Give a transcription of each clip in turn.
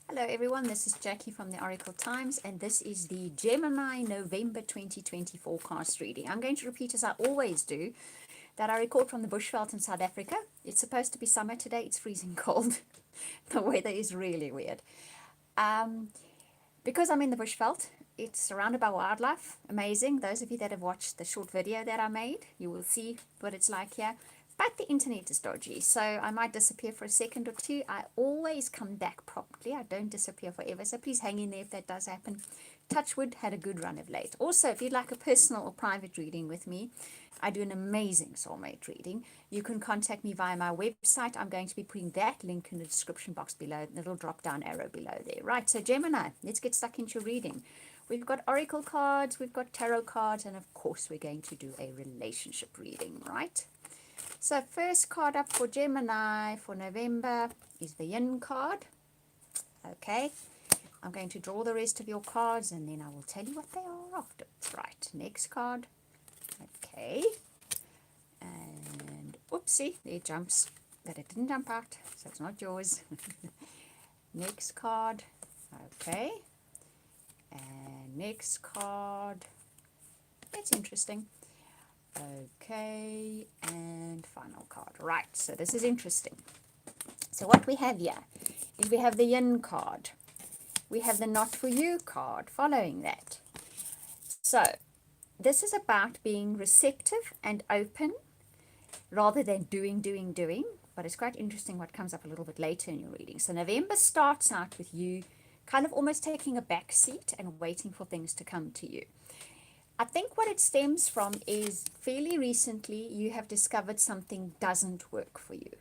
Hello everyone, this is Jackie from the Oracle Times and this is the Gemini November 2020 forecast reading. I'm going to repeat as I always do that I record from the bushveld in South Africa. It's supposed to be summer today, it's freezing cold. The weather is really weird. Because I'm in the bushveld, it's surrounded by wildlife, amazing. Those of you that have watched the short video that I made, you will see what it's like here. But the internet is dodgy, so I might disappear for a second or two. I always come back promptly. I don't disappear forever, so please hang in there if that does happen. Touchwood, had a good run of late. Also, if you'd like a personal or private reading with me, I do an amazing soulmate reading. You can contact me via my website. I'm going to be putting that link in the description box below, the little drop down arrow below there. Right, so Gemini, let's get stuck into your reading. We've got oracle cards, we've got tarot cards, and of course we're going to do a relationship reading, right? So first card up for Gemini for November is the Yin card. Okay, I'm going to draw the rest of your cards and then I will tell you what they are afterwards. Right, next card. Okay, and oopsie, there it jumps, but it didn't jump out, so it's not yours. Next card. Okay, and next card. It's interesting. Okay, and final card. Right, so this is interesting. So what we have here is we have the Yin card. We have the Not For You card following that. So this is about being receptive and open rather than doing. But it's quite interesting what comes up a little bit later in your reading. So November starts out with you kind of almost taking a back seat and waiting for things to come to you. I think what it stems from is fairly recently you have discovered something doesn't work for you.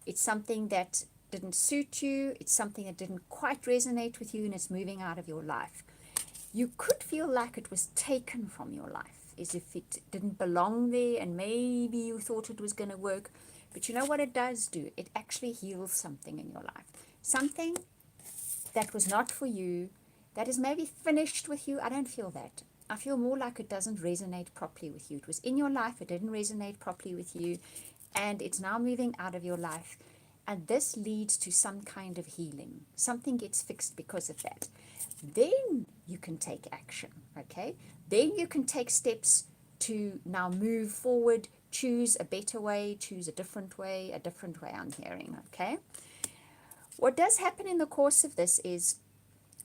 It's something that didn't suit you. It's something that didn't quite resonate with you and it's moving out of your life. You could feel like it was taken from your life, as if it didn't belong there and maybe you thought it was going to work. But you know what it does do? It actually heals something in your life. Something that was not for you, that is maybe finished with you. I don't feel that. I feel more like it doesn't resonate properly with you. It was in your life, it didn't resonate properly with you, and it's now moving out of your life. And this leads to some kind of healing. Something gets fixed because of that. Then you can take action, okay? Then you can take steps to now move forward, choose a better way, choose a different way I'm hearing, okay? What does happen in the course of this is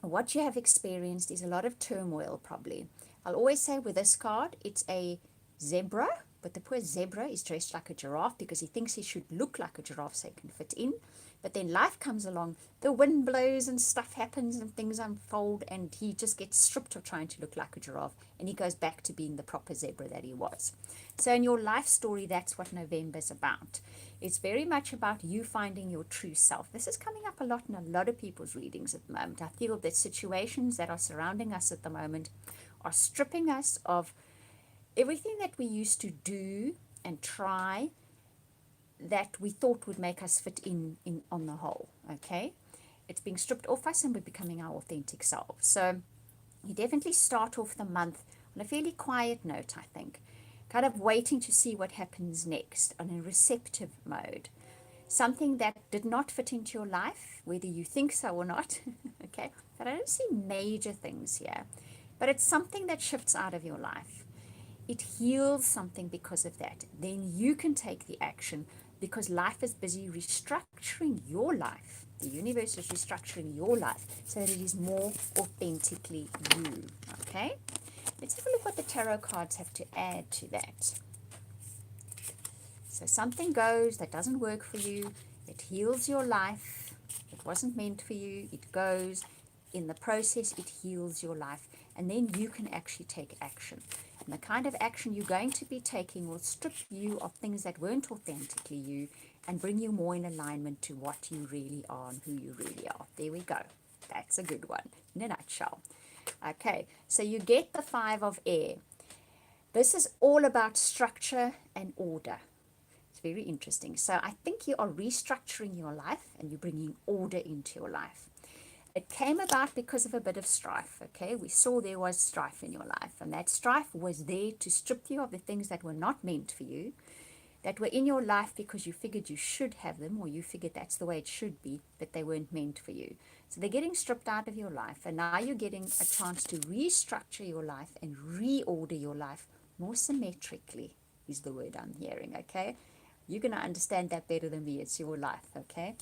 what you have experienced is a lot of turmoil probably. I'll always say with this card, it's a zebra, but the poor zebra is dressed like a giraffe because he thinks he should look like a giraffe so he can fit in. But then life comes along, the wind blows and stuff happens and things unfold and he just gets stripped of trying to look like a giraffe and he goes back to being the proper zebra that he was. So in your life story, that's what November's about. It's very much about you finding your true self. This is coming up a lot in a lot of people's readings at the moment. I feel that situations that are surrounding us at the moment are stripping us of everything that we used to do and try that we thought would make us fit in on the whole, okay? It's being stripped off us and we're becoming our authentic selves. So you definitely start off the month on a fairly quiet note, I think, kind of waiting to see what happens next on a receptive mode. Something that did not fit into your life, whether you think so or not, okay? But I don't see major things here, but it's something that shifts out of your life. It heals something because of that. Then you can take the action because life is busy restructuring your life. The universe is restructuring your life so that it is more authentically you, okay? Let's have a look what the tarot cards have to add to that. So something goes that doesn't work for you. It heals your life. It wasn't meant for you. It goes. In the process, it heals your life. And then you can actually take action. And the kind of action you're going to be taking will strip you of things that weren't authentically you and bring you more in alignment to what you really are and who you really are. There we go. That's a good one in a nutshell. Okay, so you get the 5 of air. This is all about structure and order. It's very interesting. So I think you are restructuring your life and you're bringing order into your life. It came about because of a bit of strife, okay? We saw there was strife in your life, and that strife was there to strip you of the things that were not meant for you, that were in your life because you figured you should have them, or you figured that's the way it should be, but they weren't meant for you. So they're getting stripped out of your life, and now you're getting a chance to restructure your life and reorder your life more symmetrically, is the word I'm hearing, okay? You're going to understand that better than me. It's your life, okay?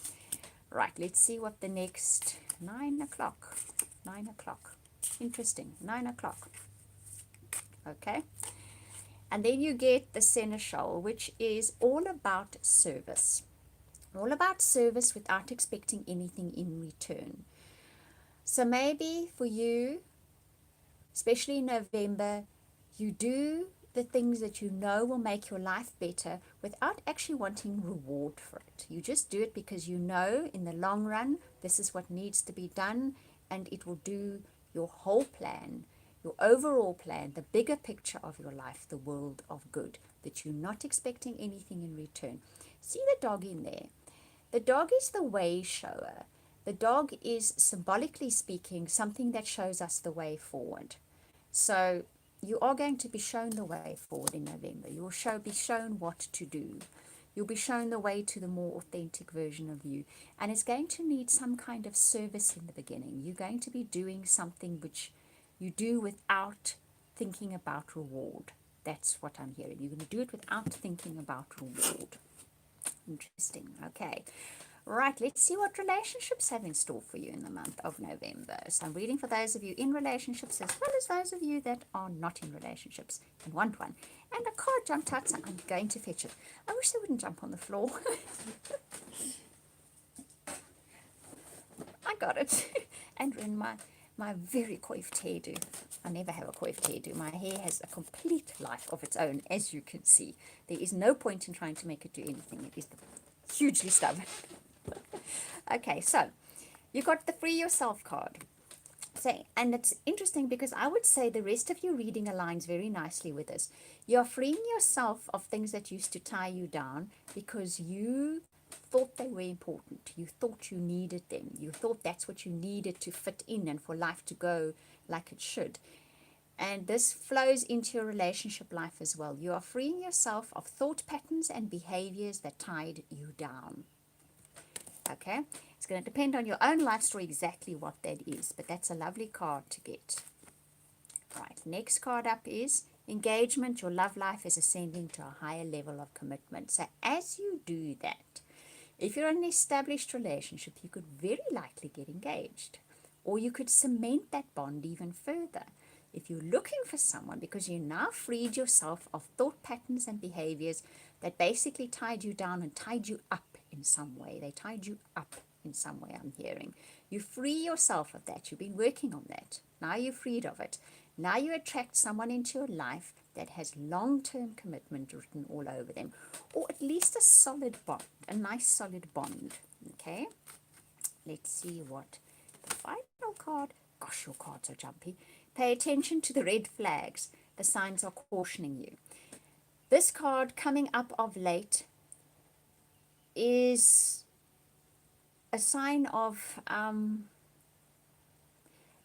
Right, let's see what the next 9 o'clock. 9 o'clock. Interesting. 9 o'clock. Okay. And then you get the seneschal, which is all about service. All about service without expecting anything in return. So maybe for you, especially in November, you do the things that you know will make your life better without actually wanting reward for it. You just do it because you know in the long run this is what needs to be done, and it will do your whole plan, your overall plan, the bigger picture of your life, the world of good, that you're not expecting anything in return. See the dog in there? The dog is the way shower. The dog is, symbolically speaking, something that shows us the way forward. So you are going to be shown the way forward in November. You will be shown what to do. You'll be shown the way to the more authentic version of you. And it's going to need some kind of service in the beginning. You're going to be doing something which you do without thinking about reward. That's what I'm hearing. You're going to do it without thinking about reward. Interesting. Okay. Right, let's see what relationships have in store for you in the month of November. So I'm reading for those of you in relationships as well as those of you that are not in relationships and want one. And a card jumped out, so I'm going to fetch it. I wish they wouldn't jump on the floor. I got it. And in my very coiffed hairdo. I never have a coiffed hairdo. My hair has a complete life of its own, as you can see. There is no point in trying to make it do anything. It is hugely stubborn. Okay, so you got the Free Yourself card. So, and it's interesting because I would say the rest of your reading aligns very nicely with this. You're freeing yourself of things that used to tie you down because you thought they were important. You thought you needed them. You thought that's what you needed to fit in and for life to go like it should. And this flows into your relationship life as well. You are freeing yourself of thought patterns and behaviors that tied you down. Okay, it's going to depend on your own life story exactly what that is, but that's a lovely card to get. Right, next card up is engagement. Your love life is ascending to a higher level of commitment. So as you do that, if you're in an established relationship, you could very likely get engaged, or you could cement that bond even further. If you're looking for someone because you now freed yourself of thought patterns and behaviors that basically tied you down and tied you up in some way. They tied you up in some way, I'm hearing. You free yourself of that. You've been working on that. Now you're freed of it. Now you attract someone into your life that has long-term commitment written all over them, or at least a solid bond, a nice solid bond. Okay, let's see what the final card. Gosh, your cards are jumpy. Pay attention to the red flags. The signs are cautioning you. This card coming up of late is a sign of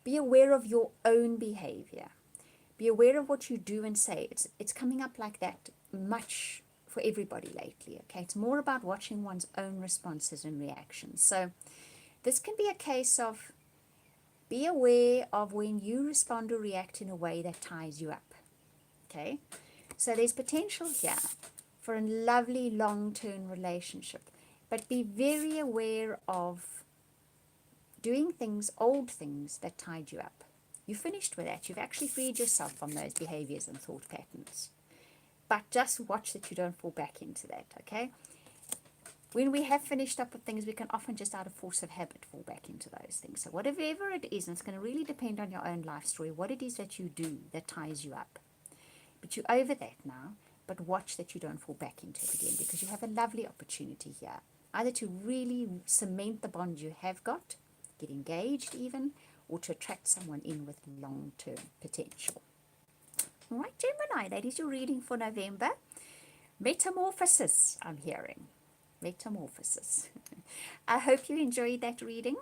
be aware of your own behavior. Be aware of what you do and say. It's coming up like that much for everybody lately. Okay, it's more about watching one's own responses and reactions. So this can be a case of be aware of when you respond or react in a way that ties you up. Okay, so there's potential here for a lovely long-term relationship, but be very aware of doing things, old things that tied you up. You finished with that. You've actually freed yourself from those behaviors and thought patterns. But just watch that you don't fall back into that, okay? When we have finished up with things, we can often just out of force of habit fall back into those things. So whatever it is, and it's going to really depend on your own life story, what it is that you do that ties you up. But you're over that now, but watch that you don't fall back into it again, because you have a lovely opportunity here, either to really cement the bond you have got, get engaged even, or to attract someone in with long-term potential. All right, Gemini, that is your reading for November. Metamorphosis, I'm hearing. Metamorphosis. I hope you enjoyed that reading.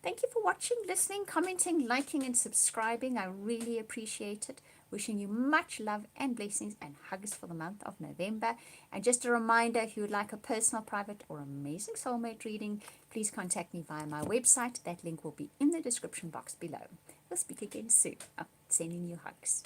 Thank you for watching, listening, commenting, liking, and subscribing. I really appreciate it. Wishing you much love and blessings and hugs for the month of November. And just a reminder, if you would like a personal, private, or amazing soulmate reading, please contact me via my website. That link will be in the description box below. We'll speak again soon. Sending you hugs.